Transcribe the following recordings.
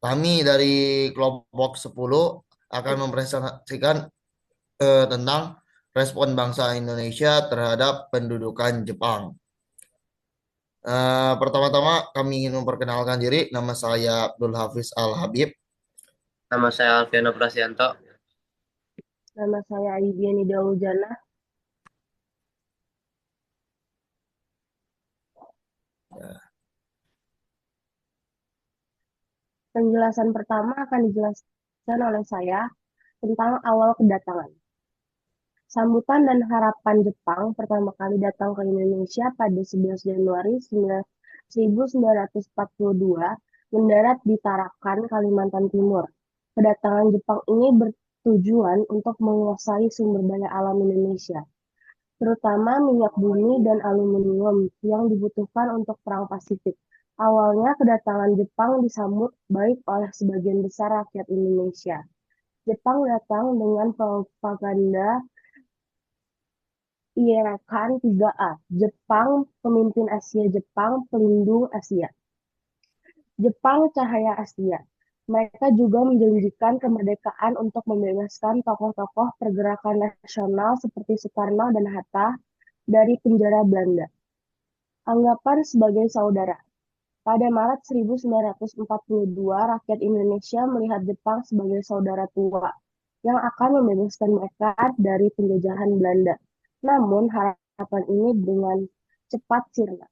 Kami dari kelompok 10 akan mempresentasikan tentang respon bangsa Indonesia terhadap pendudukan Jepang. Pertama-tama kami ingin memperkenalkan diri. Nama saya Abdul Hafiz Al-Habib. Nama saya Alfiano Prasianto. Nama saya Aidia Nida Ujana. Penjelasan pertama akan dijelaskan oleh saya tentang awal kedatangan. Sambutan dan harapan Jepang pertama kali datang ke Indonesia pada 11 Januari 1942 mendarat di Tarakan, Kalimantan Timur. Kedatangan Jepang ini bertujuan untuk menguasai sumber daya alam Indonesia, terutama minyak bumi dan aluminium yang dibutuhkan untuk Perang Pasifik. Awalnya kedatangan Jepang disambut baik oleh sebagian besar rakyat Indonesia. Jepang datang dengan propaganda Ierakan 3A, Jepang, pemimpin Asia Jepang, pelindung Asia. Jepang, cahaya Asia. Mereka juga menjanjikan kemerdekaan untuk membebaskan tokoh-tokoh pergerakan nasional seperti Soekarno dan Hatta dari penjara Belanda. Anggapan sebagai saudara. Pada Maret 1942, rakyat Indonesia melihat Jepang sebagai saudara tua yang akan membebaskan mereka dari penjajahan Belanda. Namun, harapan ini dengan cepat sirna.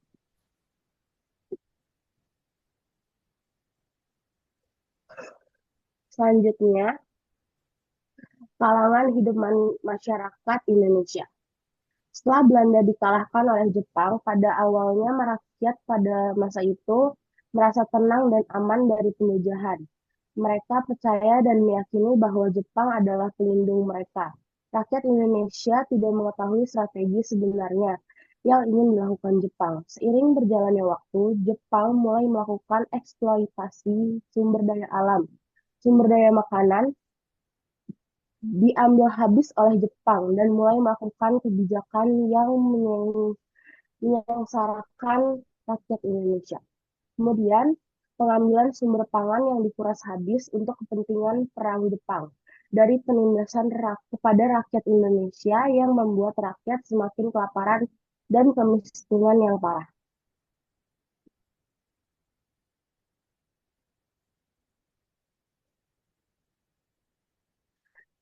Selanjutnya, kalangan hidup masyarakat Indonesia. Setelah Belanda dikalahkan oleh Jepang, pada awalnya rakyat pada masa itu merasa tenang dan aman dari penjajahan. Mereka percaya dan meyakini bahwa Jepang adalah pelindung mereka. Rakyat Indonesia tidak mengetahui strategi sebenarnya yang ingin dilakukan Jepang. Seiring berjalannya waktu, Jepang mulai melakukan eksploitasi sumber daya alam, sumber daya makanan, diambil habis oleh Jepang dan mulai melakukan kebijakan yang menyengsarakan rakyat Indonesia. Kemudian, pengambilan sumber pangan yang dikuras habis untuk kepentingan perang Jepang dari penindasan kepada rakyat Indonesia yang membuat rakyat semakin kelaparan dan kemiskinan yang parah.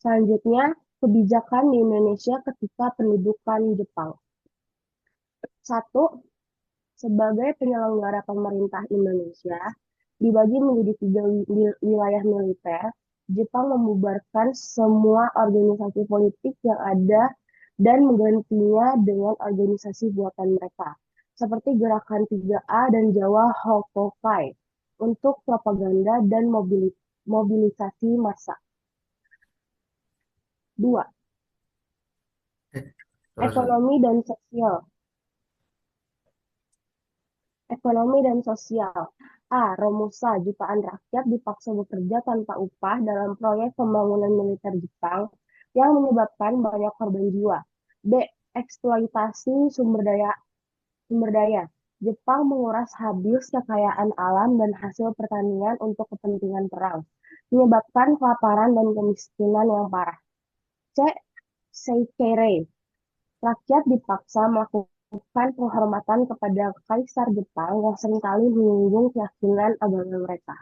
Selanjutnya, kebijakan di Indonesia ketika pendudukan Jepang. Satu, sebagai penyelenggara pemerintah Indonesia, dibagi menjadi tiga wilayah militer. Jepang membubarkan semua organisasi politik yang ada dan menggantinya dengan organisasi buatan mereka, seperti Gerakan 3A dan Jawa Hokokai, untuk propaganda dan mobilisasi massa. Dua, Terus, ekonomi dan sosial. Ekonomi dan sosial. A. Romusa, jutaan rakyat dipaksa bekerja tanpa upah dalam proyek pembangunan militer Jepang yang menyebabkan banyak korban jiwa. B. Eksploitasi sumber daya. Jepang menguras habis kekayaan alam dan hasil pertanian untuk kepentingan perang, menyebabkan kelaparan dan kemiskinan yang parah. C. Seikere, rakyat dipaksa melakukan penghormatan kepada Kaisar Jepang yang seringkali menyinggung keyakinan agama mereka.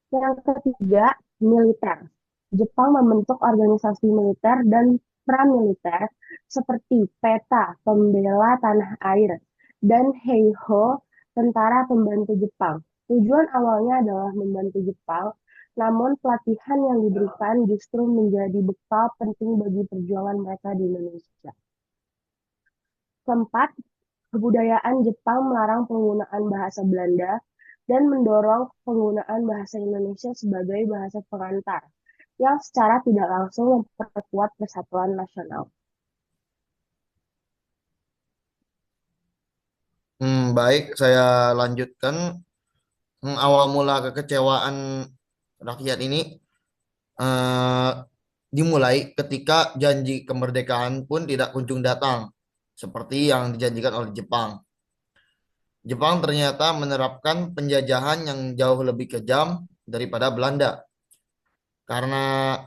Yang ketiga, militer. Jepang membentuk organisasi militer dan pramiliter seperti PETA, Pembela Tanah Air, dan Heiho, Tentara Pembantu Jepang. Tujuan awalnya adalah membantu Jepang, namun pelatihan yang diberikan justru menjadi bekal penting bagi perjuangan mereka di Indonesia. Keempat, kebudayaan Jepang melarang penggunaan bahasa Belanda dan mendorong penggunaan bahasa Indonesia sebagai bahasa pengantar, yang secara tidak langsung memperkuat persatuan nasional. baik, saya lanjutkan. Awal mula kekecewaan rakyat ini eh, dimulai ketika janji kemerdekaan pun tidak kunjung datang, seperti yang dijanjikan oleh Jepang. Jepang ternyata menerapkan penjajahan yang jauh lebih kejam daripada Belanda karena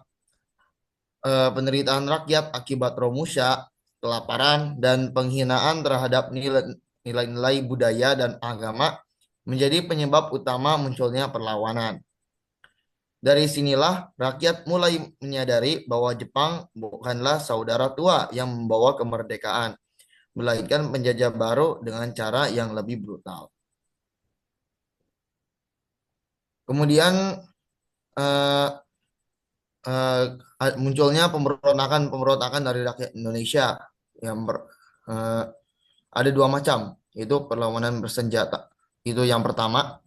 penderitaan rakyat akibat Romusha, kelaparan, dan penghinaan terhadap nilai-nilai budaya dan agama menjadi penyebab utama munculnya perlawanan. Dari sinilah rakyat mulai menyadari bahwa Jepang bukanlah saudara tua yang membawa kemerdekaan, melainkan penjajah baru dengan cara yang lebih brutal. Kemudian eh, munculnya pemberontakan dari rakyat Indonesia yang ada dua macam, yaitu perlawanan bersenjata. Itu yang pertama.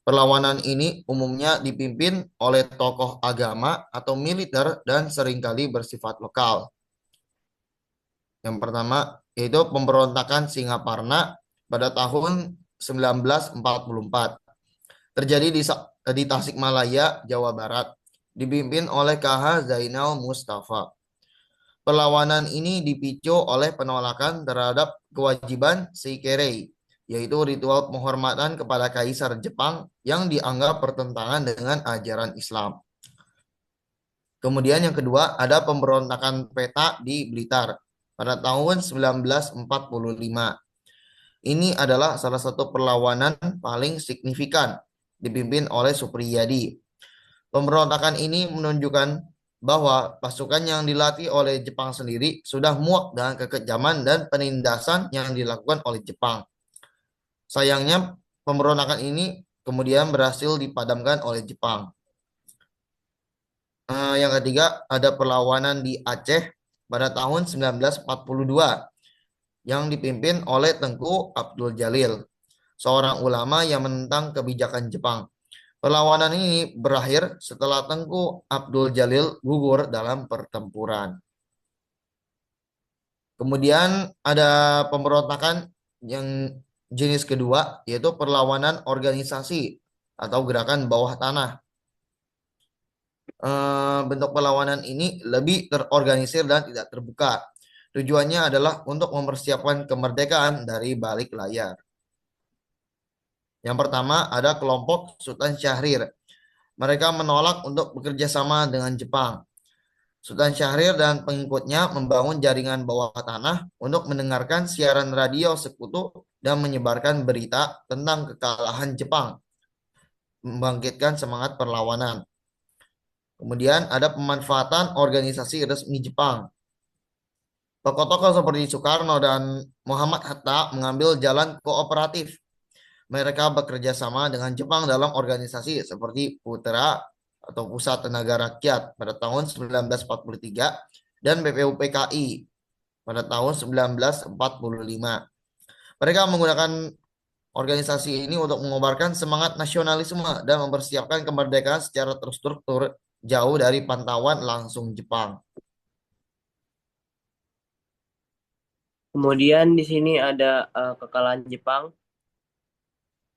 Perlawanan ini umumnya dipimpin oleh tokoh agama atau militer dan seringkali bersifat lokal. Yang pertama yaitu pemberontakan Singaparna pada tahun 1944. Terjadi di Tasikmalaya, Jawa Barat, dipimpin oleh KH Zainal Mustafa. Perlawanan ini dipicu oleh penolakan terhadap kewajiban Seikerei, yaitu ritual penghormatan kepada Kaisar Jepang yang dianggap bertentangan dengan ajaran Islam. Kemudian yang kedua ada pemberontakan Peta di Blitar pada tahun 1945. Ini adalah salah satu perlawanan paling signifikan dipimpin oleh Supriyadi. Pemberontakan ini menunjukkan bahwa pasukan yang dilatih oleh Jepang sendiri sudah muak dengan kekejaman dan penindasan yang dilakukan oleh Jepang. Sayangnya, pemberontakan ini kemudian berhasil dipadamkan oleh Jepang. Yang ketiga, ada perlawanan di Aceh pada tahun 1942 yang dipimpin oleh Tengku Abdul Jalil, seorang ulama yang menentang kebijakan Jepang. Perlawanan ini berakhir setelah Tengku Abdul Jalil gugur dalam pertempuran. Kemudian ada pemberontakan yang jenis kedua, yaitu perlawanan organisasi atau gerakan bawah tanah. Bentuk perlawanan ini lebih terorganisir dan tidak terbuka. Tujuannya adalah untuk mempersiapkan kemerdekaan dari balik layar. Yang pertama ada kelompok Sultan Syahrir. Mereka menolak untuk bekerja sama dengan Jepang. Sultan Syahrir dan pengikutnya membangun jaringan bawah tanah untuk mendengarkan siaran radio sekutu dan menyebarkan berita tentang kekalahan Jepang, membangkitkan semangat perlawanan. Kemudian ada pemanfaatan organisasi resmi Jepang. Tokoh-tokoh seperti Soekarno dan Muhammad Hatta mengambil jalan kooperatif. Mereka bekerja sama dengan Jepang dalam organisasi seperti Putra atau Pusat Tenaga Rakyat pada tahun 1943 dan BPUPKI pada tahun 1945. Mereka menggunakan organisasi ini untuk mengobarkan semangat nasionalisme dan mempersiapkan kemerdekaan secara terstruktur jauh dari pantauan langsung Jepang. Kemudian di sini ada kekalahan Jepang.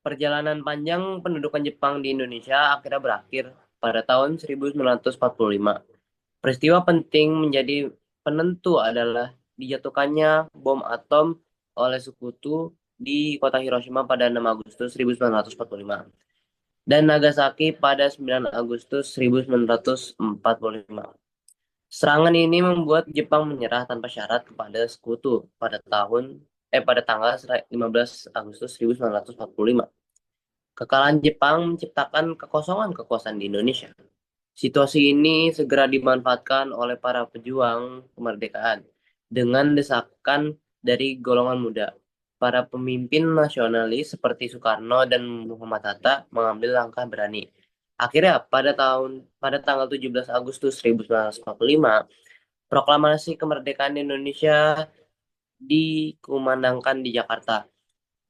Perjalanan panjang pendudukan Jepang di Indonesia akhirnya berakhir pada tahun 1945. Peristiwa penting menjadi penentu adalah dijatuhkannya bom atom oleh sekutu di kota Hiroshima pada 6 Agustus 1945 dan Nagasaki pada 9 Agustus 1945. Serangan ini membuat Jepang menyerah tanpa syarat kepada sekutu pada tanggal 15 Agustus 1945. Kekalahan Jepang menciptakan kekosongan kekuasaan di Indonesia. Situasi ini segera dimanfaatkan oleh para pejuang kemerdekaan dengan desakan dari golongan muda. Para pemimpin nasionalis seperti Soekarno dan Muhammad Hatta mengambil langkah berani. Akhirnya pada tanggal 17 Agustus 1945, proklamasi kemerdekaan Indonesia dikumandangkan di Jakarta.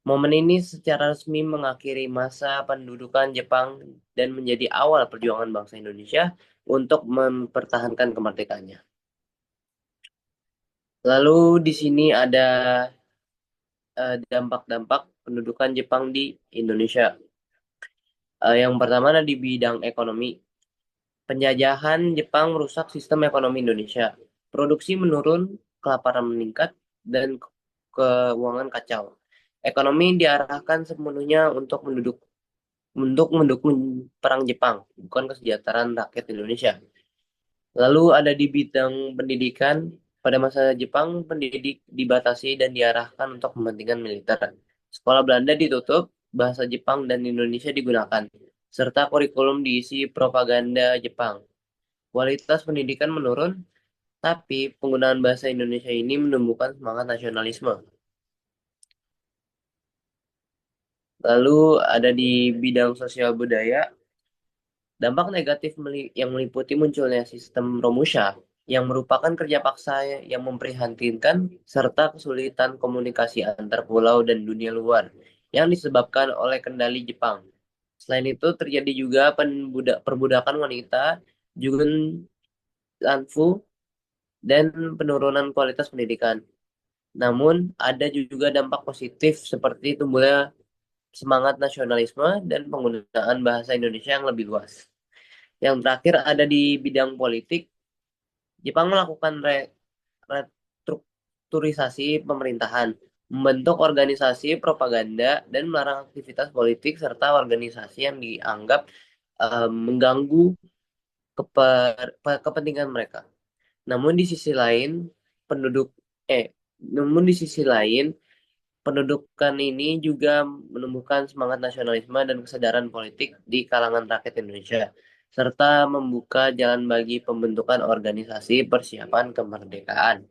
Momen ini secara resmi mengakhiri masa pendudukan Jepang dan menjadi awal perjuangan bangsa Indonesia untuk mempertahankan kemerdekaannya. Lalu di sini ada dampak-dampak pendudukan Jepang di Indonesia. Yang pertama ada di bidang ekonomi. Penjajahan Jepang merusak sistem ekonomi Indonesia. Produksi menurun, kelaparan meningkat, dan keuangan kacau. Ekonomi diarahkan sepenuhnya untuk mendukung perang Jepang, bukan kesejahteraan rakyat Indonesia. Lalu ada di bidang pendidikan, pada masa Jepang pendidik dibatasi dan diarahkan untuk kepentingan militer. Sekolah Belanda ditutup, bahasa Jepang dan Indonesia digunakan, serta kurikulum diisi propaganda Jepang. Kualitas pendidikan menurun, tapi penggunaan bahasa Indonesia ini menumbuhkan semangat nasionalisme. Lalu ada di bidang sosial budaya, dampak negatif yang meliputi munculnya sistem Romusha yang merupakan kerja paksa yang memprihatinkan serta kesulitan komunikasi antar pulau dan dunia luar yang disebabkan oleh kendali Jepang. Selain itu terjadi juga perbudakan wanita, Jugen Lanfu, dan penurunan kualitas pendidikan. Namun ada juga dampak positif seperti tumbuhnya semangat nasionalisme dan penggunaan bahasa Indonesia yang lebih luas. Yang terakhir ada di bidang politik, Jepang melakukan restrukturisasi pemerintahan, membentuk organisasi propaganda, dan melarang aktivitas politik serta organisasi yang dianggap mengganggu kepentingan mereka. Namun di sisi lain, penduduk eh namun di sisi lain pendudukan ini juga menumbuhkan semangat nasionalisme dan kesadaran politik di kalangan rakyat Indonesia, serta membuka jalan bagi pembentukan organisasi persiapan kemerdekaan.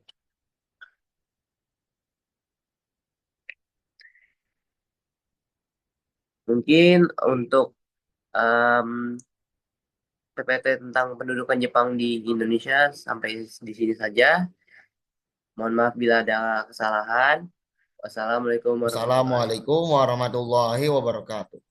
Mungkin untuk em, PPT tentang pendudukan Jepang di Indonesia sampai di sini saja. Mohon maaf bila ada kesalahan. Wassalamualaikum warahmatullahi wabarakatuh. Wassalamualaikum warahmatullahi wabarakatuh.